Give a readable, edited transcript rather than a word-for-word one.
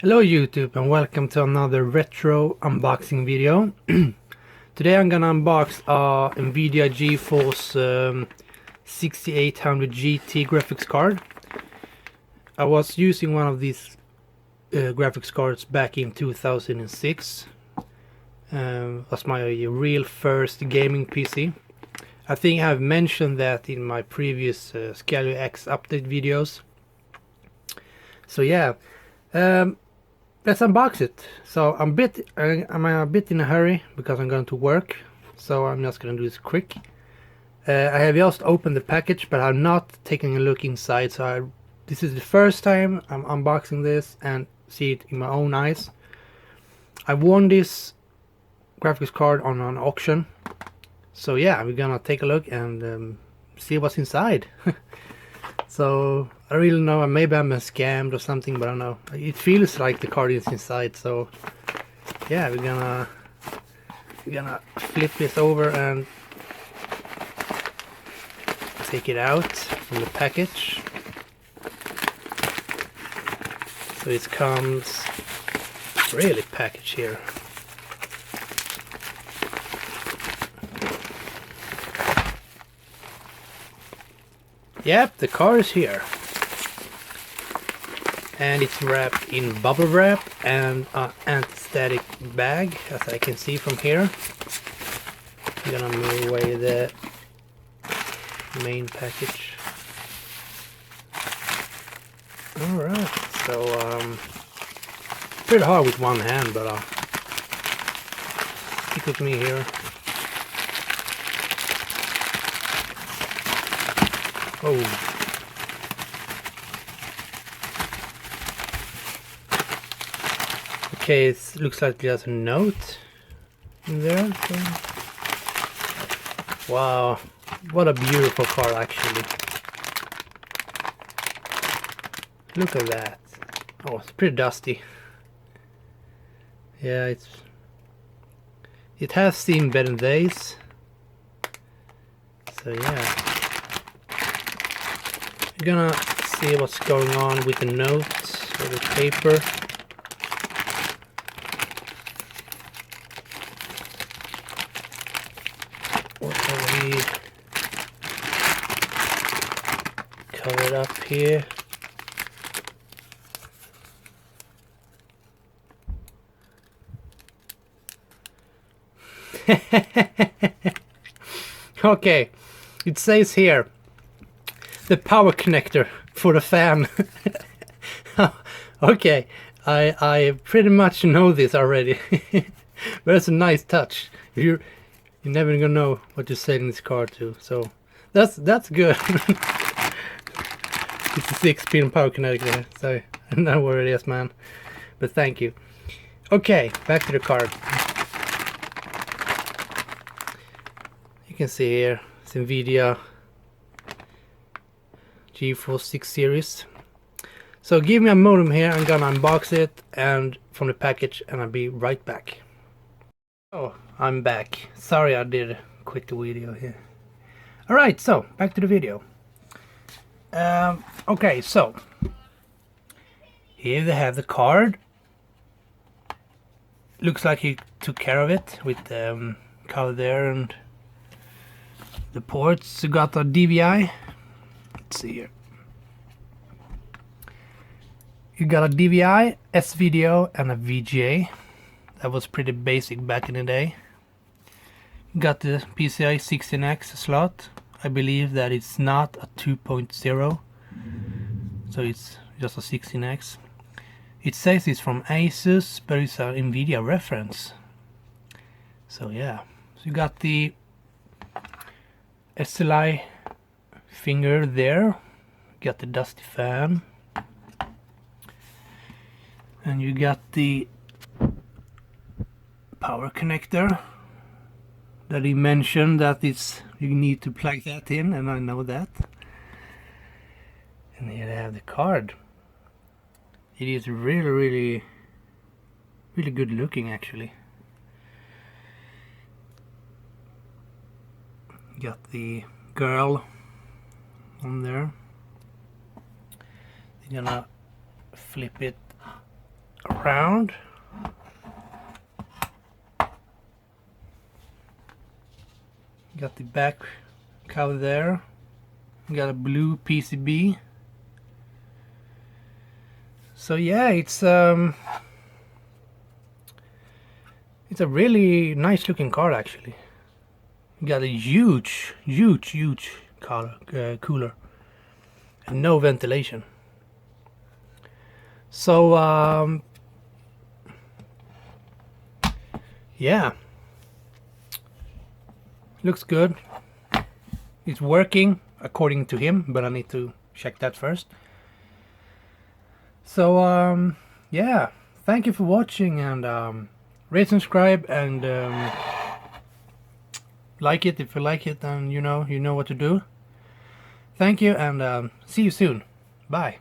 Hello YouTube and welcome to another retro unboxing video. Today I'm gonna unbox Nvidia GeForce 6800 GT graphics card. I was using one of these graphics cards back in 2006. Was my real first gaming PC. I think I've mentioned that in my previous Scalio X update videos. So yeah. Let's unbox it. So I'm a bit in a hurry because I'm going to work, so I'm just going to do this quick. I have just opened the package, but I'm not taking a look inside. So this is the first time I'm unboxing this and see it in my own eyes. I won this graphics card on an auction, so yeah, we're gonna take a look and see what's inside. So I really know, maybe I'm scammed or something, but I don't know. It feels like the card is inside, so yeah, we're gonna flip this over and take it out from the package. So it comes really packaged here. Yep, the card is here. And it's wrapped in bubble wrap and an anti-static bag, as I can see from here. I'm gonna move away the main package. Alright, so pretty hard with one hand, but stick with me here. Oh. Okay, it looks like there's a note in there. Wow, what a beautiful car actually. Look at that. Oh, it's pretty dusty. Yeah, it has seen better days. So yeah. We're gonna see what's going on with the notes or the paper. What have we covered up here? Okay, it says here the power connector for the fan. Okay, I pretty much know this already. But it's a nice touch. You're never gonna know what you're setting this car to, so that's good. It's a 6-pin power connector, so I don't know where it is, man, but thank you. Okay, back to the card. You can see here it's Nvidia GeForce 6 series. So give me a modem here. I'm gonna unbox it and from the package, and I'll be right back. Oh, I'm back. Sorry I did quit the video here. Alright, so back to the video. Okay, so here they have the card. Looks like he took care of it with the cover there and the ports. You got a DVI. Let's see here. You got a DVI, S-Video, and a VGA. That was pretty basic back in the day. You got the PCI 16X slot. I believe that it's not a 2.0, so it's just a 16X. It says it's from Asus, but it's an Nvidia reference. So yeah, so you got the SLI finger there. Got the dusty fan, and you got the power connector that he mentioned that you need to plug that in, and I know that. And here they have the card. It is really good looking actually. Got the girl on there. You're gonna flip it around. Got the back cover there. Got a blue PCB. So yeah, it's a really nice looking card actually. Got a huge cooler and no ventilation. So yeah, looks good. It's working according to him, but I need to check that first. So yeah, thank you for watching, and rate, subscribe, and like it if you like it, and you know what to do. Thank you, and see you soon. Bye.